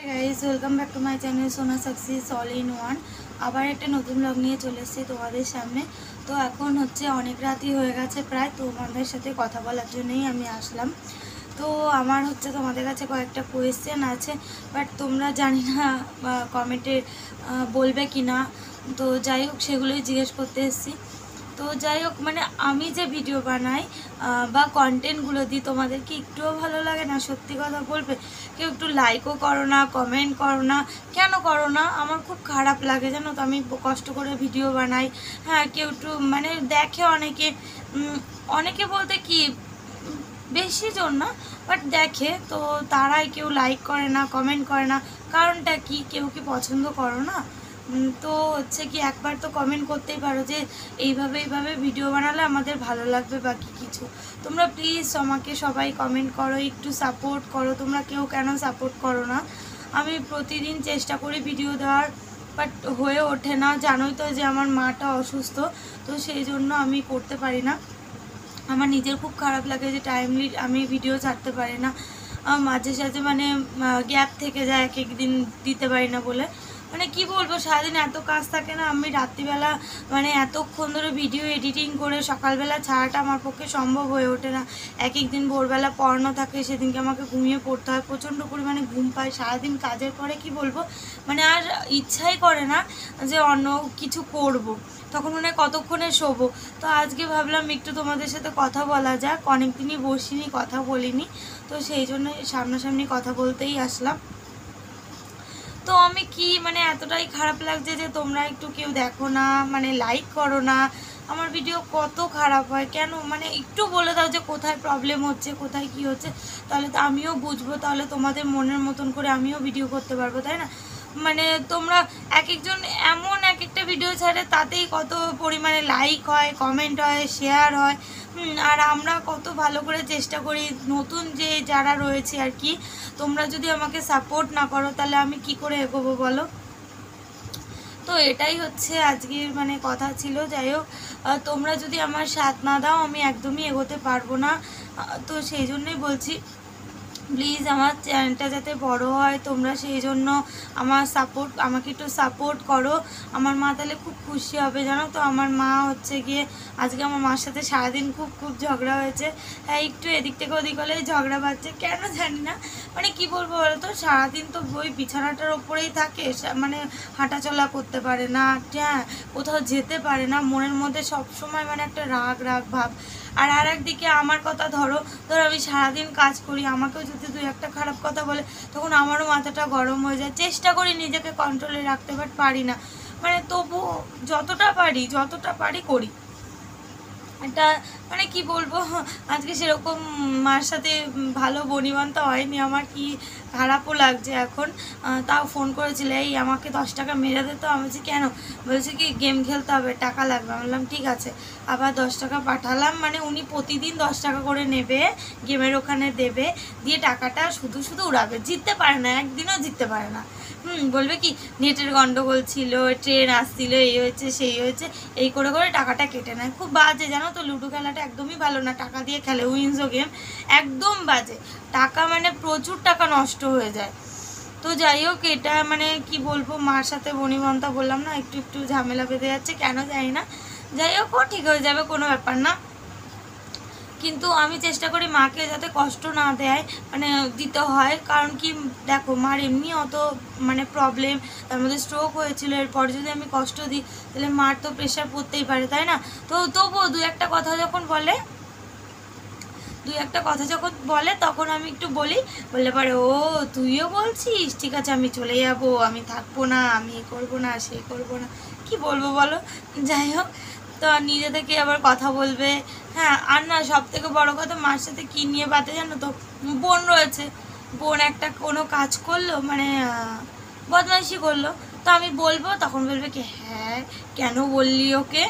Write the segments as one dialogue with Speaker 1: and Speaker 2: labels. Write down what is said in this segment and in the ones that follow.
Speaker 1: Hi guys, welcome back to my channel Sona success all in one. আবার একটা নতুন blog নিয়ে চলে এসেছি তোমাদের সামনে। তো এখন হচ্ছে অনেক রাতই হয়ে গেছে প্রায়, তোমাদের সাথে কথা বলার জন্যই আমি আসলাম। তো আমার হচ্ছে তোমাদের কাছে কয়েকটা কোয়েশ্চেন আছে, বাট তোমরা জানি না কমেন্টে বলবে কি না। তো যাই হোক, সেগুলোই জিজ্ঞেস করতে এসেছি। তো যাই হোক, মানে আমি যে ভিডিও বানাই বা কন্টেন্টগুলো দিই, তোমাদের কি একটুও ভালো লাগে না? সত্যি কথা বলবে, কেউ একটু লাইকও করো না, কমেন্ট করো না, কেন করো না? আমার খুব খারাপ লাগে জানো তো। আমি কষ্ট করে ভিডিও বানাই, হ্যাঁ, কেউ একটু মানে দেখে অনেকে, অনেকে বলতে কি বেশি জন না, বাট দেখে, তো তারাই কেউ লাইক করে না, কমেন্ট করে না। কারণটা কি? কেউ কি পছন্দ করো না? তো হচ্ছে কি, একবার তো কমেন্ট করতেই পারো যে এইভাবে এইভাবে ভিডিও বানালে আমাদের ভালো লাগবে বা কিছু। তোমরা প্লিজ আমাকে সবাই কমেন্ট করো, একটু সাপোর্ট করো। তোমরা কেউ কেন সাপোর্ট করো না? আমি প্রতিদিন চেষ্টা করি ভিডিও দেওয়ার, বাট হয়ে ওঠে না। জানোই তো যে আমার মাটা অসুস্থ, তো সেই জন্য আমি করতে পারি না। আমার নিজের খুব খারাপ লাগে যে টাইমলি আমি ভিডিও ছাড়তে পারি না। মাঝে সাঝে মানে গ্যাপ থেকে যায়, এক একদিন দিতে পারি না বলে। মানে কি বলবো, সারাদিন এত কাজ থাকে না, আমি রাত্রিবেলা মানে এতক্ষণ ধরে ভিডিও এডিটিং করে সকালবেলা ছাড়াটা আমার পক্ষে সম্ভব হয়ে ওঠে না। এক একদিন ভোরবেলা পড়ানো থাকে, সেদিনকে আমাকে ঘুমিয়ে পড়তে হয়, প্রচণ্ড পরিমাণে ঘুম পায় সারাদিন কাজের পরে। কি বলবো, মানে আর ইচ্ছাই করে না যে অন্য কিছু করব। তখন মনে হয় কতক্ষণে শোবো। তো আজকে ভাবলাম একটু তোমাদের সাথে কথা বলা যাক, অনেকদিনই বসিনি, কথা বলিনি, তো সেই জন্য সামনাসামনি কথা বলতেই আসলাম। তো আমি কি মানে এতটাই খারাপ লাগছে যে তোমরা একটু কেউ দেখো না, মানে লাইক করো না। আমার ভিডিও কত খারাপ হয় কেন? মানে একটু বলে দাও যে কোথায় প্রবলেম হচ্ছে, কোথায় কি হচ্ছে, তাহলে তো আমিও বুঝবো, তাহলে তোমাদের মনের মতন করে আমিও ভিডিও করতে পারবো, তাই না? মানে তোমরা এক একজন এমন এক একটা ভিডিও ছাড়ে, তাতেই কত পরিমাণে লাইক হয়, কমেন্ট হয়, শেয়ার হয়। আর আমরা কত ভালো করে চেষ্টা করি, নতুন যে যারা রয়েছে আর কি, তোমরা যদি আমাকে সাপোর্ট না করো তাহলে আমি কি করে এগোবো বলো? তো এটাই হচ্ছে আজকের মানে কথা ছিল। যাই হোক, তোমরা যদি আমার সাথ না দাও আমি একদমই এগোতে পারবো না। তো সেই জন্যই বলছি, প্লিজ আমার চ্যানেলটা যাতে বড় হয়, তোমরা সেই জন্য আমাকে একটু সাপোর্ট করো। আমার মা তাহলে খুব খুশি হবে, জানো তো। আমার মা হচ্ছে গিয়ে আজকে আমার মার সাথে সারাদিন খুব খুব ঝগড়া হয়েছে। হ্যাঁ, একটু এদিক থেকে ওদিক হলেই ঝগড়া বাজছে, কেন জানি না। মানে কি বলবো বলো তো, সারাদিন তো ওই বিছানাটার ওপরেই থাকে, মানে হাঁটাচলা করতে পারে না, হ্যাঁ, কোথাও যেতে পারে না। মনের মধ্যে সবসময় মানে একটা রাগ রাগ ভাব। আর একদিকে আমার কথা ধরো আমি সারাদিন কাজ করি, আমাকেও যদি দুই একটা খারাপ কথা বলে, তখন আমারও মাথাটা গরম হয়ে যায়। চেষ্টা করি নিজেকে কন্ট্রোলে রাখতে, বাট পারি না। মানে তবু যতটা পারি করি। এটা মানে কি বলবো, আজকে সেরকম মার সাথে ভালো বনিবন্তা হয়নি আমার, কি খারাপও লাগছে এখন। তাও ফোন করেছিল, এই আমাকে 10 টাকা মেরে দে। তো আমি বলছি কেন? বলছি কি গেম খেলতে হবে, টাকা লাগবে। আমি বললাম ঠিক আছে। আবার 10 টাকা পাঠালাম, মানে উনি প্রতিদিন 10 টাকা করে নেবে, গেমের ওখানে দেবে, দিয়ে টাকাটা শুধু শুধু উড়াবে। জিততে পারে না, একদিনও জিততে পারে না। বলবে কি নেটের গন্ডগোল ছিল, ট্রেন আসছিল, এই হয়েছে সেই হয়েছে, এই করে করে টাকাটা কেটে নেয়। খুব বাজে জানো তো, লুডো খেলাটা একদমই ভালো না। টাকা দিয়ে খেলে, উইন্সো গেম একদম বাজে। টাকা মানে প্রচুর টাকা নষ্ট হয়ে যায়। তো যাই হোক, এটা মানে কি বলবো, মার সাথে বনিবন্তা বললাম না, একটু একটু ঝামেলা বেঁধে যাচ্ছে, কেন জানি না। যাই হোক, ও ঠিক হয়ে যাবে, কোনো ব্যাপার না। কিন্তু আমি চেষ্টা করি মাকে যাতে কষ্ট না দেয়, মানে দিতে হয়। কারণ কি দেখো, মার এমনি অত মানে প্রবলেম, তার মধ্যে স্ট্রোক হয়েছিল, এরপর যদি আমি কষ্ট দিই তাহলে মার তো প্রেশার পড়তেই পারে, তাই না? তো তবুও দুই একটা কথা যখন বলে তখন আমি একটু বললে পারে, ও তুইও বলছিস, ঠিক আছে আমি চলে যাবো, আমি থাকবো না, আমি করবো না, সে করবো না, কি বলবো বলো? যাই হোক, তো নিজে থেকে আবার কথা বলবে। হ্যাঁ, আর না, সব থেকে বড় কথা, মার সাথে কী নিয়ে বাদে জানো তো? বোন রয়েছে, বোন একটা কোনো কাজ করলো, মানে বদমাইশি করলো, তো আমি বলবো, তখন বলবে কি হ্যাঁ কেন বললি ওকে,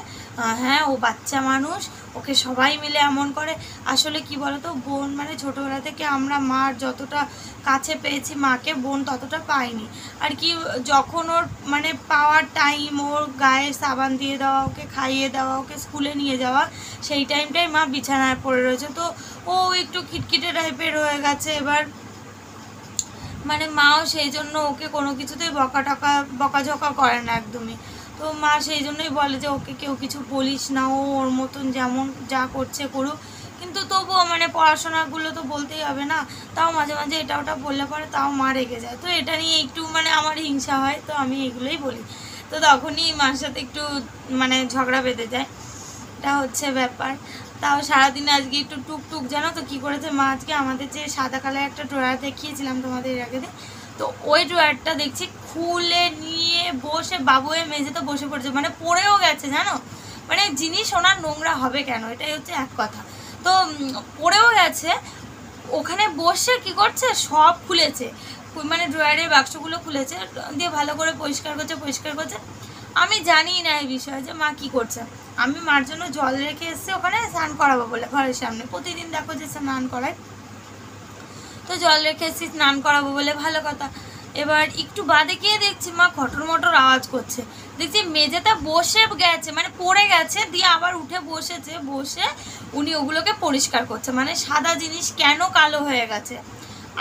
Speaker 1: হ্যাঁ ও বাচ্চা মানুষ, ওকে সবাই মিলে এমন করে। আসলে কি বলতো, বোন মানে ছোটোবেলা থেকে আমরা মার যতটা কাছে পেয়েছি মাকে, বোন ততটা পাইনি আর কি। যখন ওর মানে পাওয়ার টাইম, ওর গায়ে সাবান দিয়ে দেওয়া, ওকে খাইয়ে দেওয়া, ওকে স্কুলে নিয়ে যাওয়া, সেই টাইমটাই মা বিছানায় পড়ে রয়েছে। তো ও একটু খিটখিটে টাইপের হয়ে গেছে। এবার মানে মাও সেই জন্য ওকে কোনো কিছুতেই বকাঝকা করে না একদমই। তো মা সেই জন্যই বলে যে ওকে কেউ কিছু বলিস না, ও ওর মতন যেমন যা করছে করুক। কিন্তু তবুও মানে পড়াশোনাগুলো তো বলতেই হবে না, তাও মাঝে মাঝে এটা ওটা বললে পরে তাও মা রেগে যায়। তো এটা নিয়ে একটু মানে আমার হিংসা হয়, তো আমি এগুলোই বলি। তো তখনই মার সাথে একটু মানে ঝগড়া বেঁধে যায়, এটা হচ্ছে ব্যাপার। তাও সারাদিন আজকে একটু টুকটুক, জানো তো কী করেছে মা আজকে? আমাদের যে সাদা কালার একটা ড্রয়ার দেখিয়েছিলাম তোমাদের আগে দিন, তো ওই ড্রয়ারটা দেখছি খুলে নিয়ে বসে বাবু হয়ে মেঝেতে বসে পড়েছে, মানে পড়েও গেছে জানো। মানে জিনিস ওনার নোংরা হবে কেন, এটাই হচ্ছে এক কথা। তো পড়েও গেছে, ওখানে বসে কি করছে সব খুলেছে, মানে ড্রয়ারের বাক্সগুলো খুলেছে, দিয়ে ভালো করে পরিষ্কার করছে। আমি জানি না এই বিষয়ে যে মা কি করছে। আমি মার জন্য জল রেখে এসেছি ওখানে স্নান করাবো বলে, ঘরের সামনে প্রতিদিন দেখো যে স্নান করায়, তো জল রেখে এসেছি স্নান করাবো বলে, ভালো কথা। এবার একটু বাদে গিয়ে দেখছি মা খটর মটর আওয়াজ করছে, দেখছি মেঝেতে বসে গেছে, মানে পড়ে গেছে, দিয়ে আবার উঠে বসেছে, বসে উনি ওগুলোকে পরিষ্কার করছে। মানে সাদা জিনিস কেন কালো হয়ে গেছে,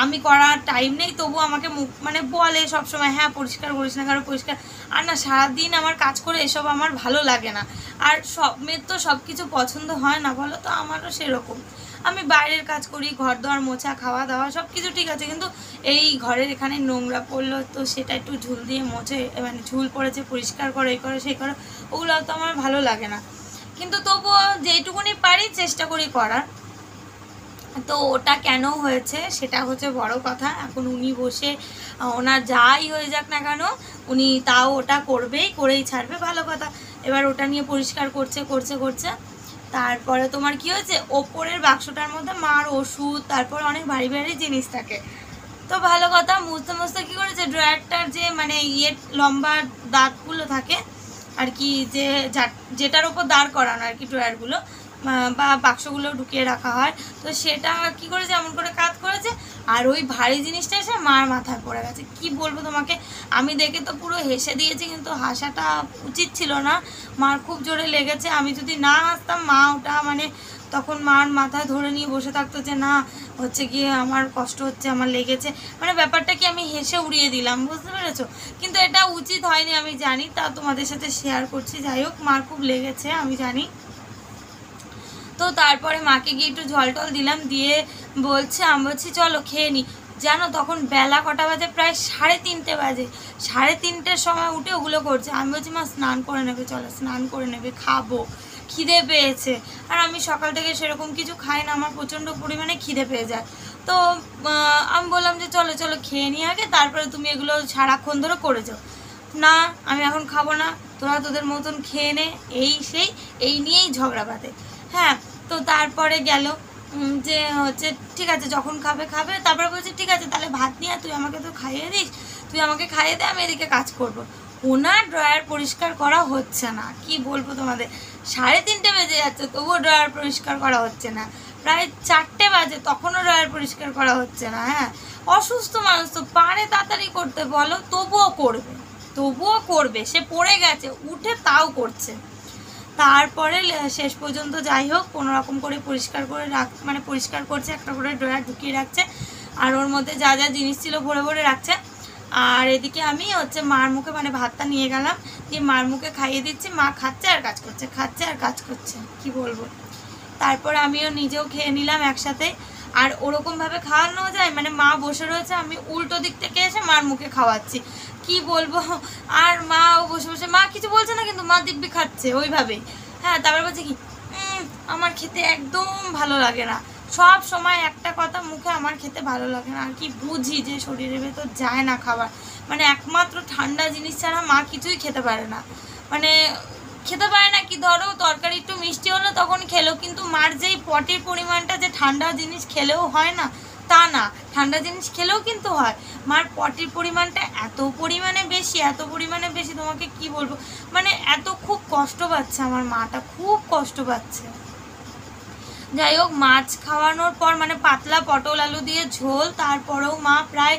Speaker 1: আমি করার টাইম নেই, তবু আমাকে মুখ মানে বলে সবসময়, হ্যাঁ পরিষ্কার করিস না, কারো পরিষ্কার। আর না, সারাদিন আমার কাজ করে এসব আমার ভালো লাগে না। আর সব মেয়ের তো সব কিছু পছন্দ হয় না বলো, তো আমারও সেরকম। আমি বাইরের কাজ করি, ঘর দোয়ার মোছা, খাওয়া দাওয়া সব কিছু ঠিক আছে, কিন্তু এই ঘরের এখানে নোংরা পড়লো তো সেটা একটু ঝুল দিয়ে মোছে, মানে ঝুল পড়েছে পরিষ্কার করো, এই করো সেই করো, ওগুলো তো আমার ভালো লাগে না। কিন্তু তবুও যেইটুকুনি পারি চেষ্টা করি করার। তো ওটা কেন হয়েছে সেটা হচ্ছে বড় কথা। এখন উনি বসে ওনার যাই হয়ে যাক না কেন, উনি তাও ওটা করেই ছাড়বে, ভালো কথা। এবার ওটা নিয়ে পরিষ্কার করছে। তারপরে তোমার কি হয়েছে, ওপরের বাক্সটার মধ্যে মার ওষুধ, তারপর অনেক ভারী ভারী জিনিস থাকে। তো ভালো কথা, মুছতে কী করেছে, ড্রয়ারটার যে মানে লম্বা দাঁতগুলো থাকে আর কি, যেটার ওপর দাঁড় করানো আর কি ড্রয়ারগুলো বা বাক্সগুলো ঢুকিয়ে রাখা হয়, তো সেটা কি করেছে, এমন করে কাজ করেছে, আর ওই ভারী জিনিসটা এসে মার মাথায় পড়ে গেছে। কি বলবো তোমাকে, আমি দেখে তো পুরো হেসে দিয়েছি, কিন্তু হাসাটা উচিত ছিল না, মার খুব জোরে লেগেছে। আমি যদি না হাসতাম মা ওটা মানে তখন মার মাথায় ধরে নিয়ে বসে থাকতো যে না হচ্ছে গিয়ে আমার কষ্ট হচ্ছে, আমার লেগেছে, মানে ব্যাপারটা কি আমি হেসে উড়িয়ে দিলাম, বুঝতে পেরেছো? কিন্তু এটা উচিত হয়নি আমি জানি, তা তোমাদের সাথে শেয়ার করছি। যাই হোক, মার খুব লেগেছে আমি জানি। তো তারপরে মাকে গিয়ে একটু জল টল দিলাম, দিয়ে বলছে, আমি বলছি চলো খেয়ে নিই। জানো তখন বেলা কটা বাজে, প্রায় 3:30 বাজে। 3:30টার সময় উঠে ওগুলো করছে। আমি বলছি মা স্নান করে নেবে, চলো স্নান করে নেবে, খাবো, খিদে পেয়েছে। আর আমি সকাল থেকে সেরকম কিছু খাই না, আমার প্রচণ্ড পরিমাণে খিদে পেয়ে যায়। তো আমি বললাম যে চলো চলো খেয়ে নিই আগে, তারপরে তুমি এগুলো সারাক্ষণ ধরে করে যাও। না আমি এখন খাবো না, তোরা তোদের মতন খেয়ে নে, এই নিয়েই ঝগড়া বাঁধে। হ্যাঁ, তো তারপরে গেল যে হচ্ছে ঠিক আছে যখন খাবে খাবে, তারপরে বলছে ঠিক আছে তাহলে ভাত নিয়ে তুই আমাকে তো খাইয়ে দিস, তুই আমাকে খাইয়ে দে, আমি এদিকে কাজ করব। ওনার ড্রয়ার পরিষ্কার করা হচ্ছে না, কি বলবো তোমাদের, 3:30 বেজে যাচ্ছে তবুও ড্রয়ার পরিষ্কার করা হচ্ছে না, প্রায় 4টে বাজে তখনও ড্রয়ার পরিষ্কার করা হচ্ছে না। হ্যাঁ, অসুস্থ মানুষ তো পারে তাড়াতাড়ি করতে, বলো, তবুও করবে, সে পড়ে গেছে উঠে তাও করছে। তারপরে শেষ পর্যন্ত যাই হোক কোনো রকম করে পরিষ্কার করছে, একটা করে ড্রয়ার ঢুকিয়ে রাখছে, আর ওর মধ্যে যা যা জিনিস ছিল ভরে ভরে রাখছে। আর এদিকে আমি হচ্ছে মার মুখে মানে ভাতটা নিয়ে গেলাম, দিয়ে মার মুখে খাইয়ে দিচ্ছি, মা খাচ্ছে আর কাজ করছে, কি বলবো। তারপর আমিও নিজেও খেয়ে নিলাম একসাথে। আর ওরকমভাবে খাওয়ানো যায়, মানে মা বসে রয়েছে, আমি উল্টো দিক থেকে এসে মার মুখে খাওয়াচ্ছি, কি বলবো। আর মাও বসে বসে, মা কিছু বলছে না কিন্তু মা দিব্যি খাচ্ছে ওইভাবেই। হ্যাঁ, তারপর বলছে কি আমার খেতে একদম ভালো লাগে না, সব সময় একটা কথা মুখে, আমার খেতে ভালো লাগে না। আর কি বুঝি যে শরীরের ভেতর যায় না খাবার, মানে একমাত্র ঠান্ডা জিনিস ছাড়া মা কিছুই খেতে পারে না, মানে খেতে পারে না কি, ধরো তরকারি একটু মিষ্টি হলো তখন খেলো, কিন্তু মার যেই পটির পরিমাণটা যে ঠান্ডা জিনিস খেলেও হয় না তা না, ঠান্ডা জিনিস খেলেও কিন্তু হয়, মার পটির পরিমাণটা এত পরিমাণে বেশি তোমাকে কি বলবো, মানে খুব কষ্ট পাচ্ছে আমার মাটা, খুব কষ্ট পাচ্ছে। যাই হোক, মাছ খাওয়ানোর পর মানে পাতলা পটল আলু দিয়ে ঝোল, তারপরেও মা প্রায়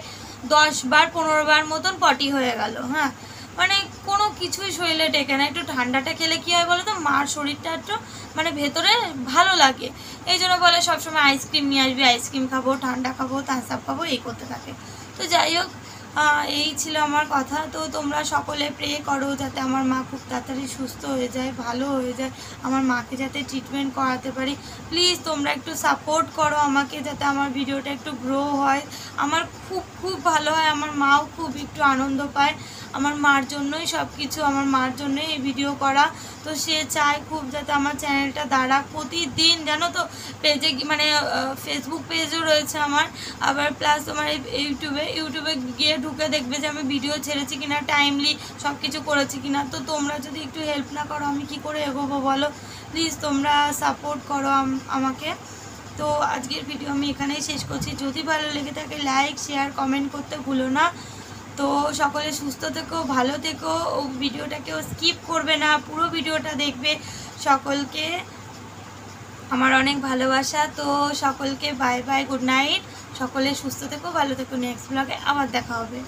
Speaker 1: 10-15 বার মতন পটি হয়ে গেল। হ্যাঁ, মানে কোনো কিছুই শরীরে টেকে না। একটু ঠান্ডাটা খেলে কী হয় বলো তো, মার শরীরটা একটু মানে ভেতরে ভালো লাগে, এই জন্য বলে সবসময় আইসক্রিম নিয়ে আসবি, আইসক্রিম খাবো, ঠান্ডা খাবো, থামস আপ খাবো, এই করতে থাকে। তো যাই হোক, এই ছিল আমার কথা। তো তোমরা সকলে প্রে করো যাতে আমার মা খুব তাড়াতাড়ি সুস্থ হয়ে যায়, ভালো হয়ে যায়, আমার মাকে যাতে ট্রিটমেন্ট করাতে পারি। প্লিজ তোমরা একটু সাপোর্ট করো আমাকে, যাতে আমার ভিডিওটা একটু গ্রো হয়, আমার খুব খুব ভালো হয়, আমার মাও খুব একটু আনন্দ পায়। আমার মার জন্যই সব কিছু, আমার মার জন্যই এই ভিডিও করা। তো সে চায় খুব যাতে আমার চ্যানেলটা দাঁড়াক প্রতিদিন, জানো তো পেজে মানে ফেসবুক পেজও রয়েছে আমার, আবার প্লাস তোমার ইউটিউবে গিয়ে ঢুকে দেখবে যে আমি ভিডিও ছেড়েছি কিনা, টাইমলি সব কিছু করেছি কিনা। তো তোমরা যদি একটু হেল্প না করো আমি কি করে এগোবো বলো? প্লিজ তোমরা সাপোর্ট করো আমাকে। তো আজকের ভিডিও আমি এখানেই শেষ করছি। যদি ভালো লেগে থাকে লাইক শেয়ার কমেন্ট করতে ভুলো না। তো সকলে সুস্থ থেকো, ভালো থেকো, ও ভিডিওটাকেও স্কিপ করবে না, পুরো ভিডিওটা দেখবে। সকলকে আমার অনেক ভালোবাসা। তো সকলকে বাই বাই, গুড নাইট। সকলে সুস্থ থেকো, ভালো থেকো। নেক্সট ব্লগে আবার দেখা হবে।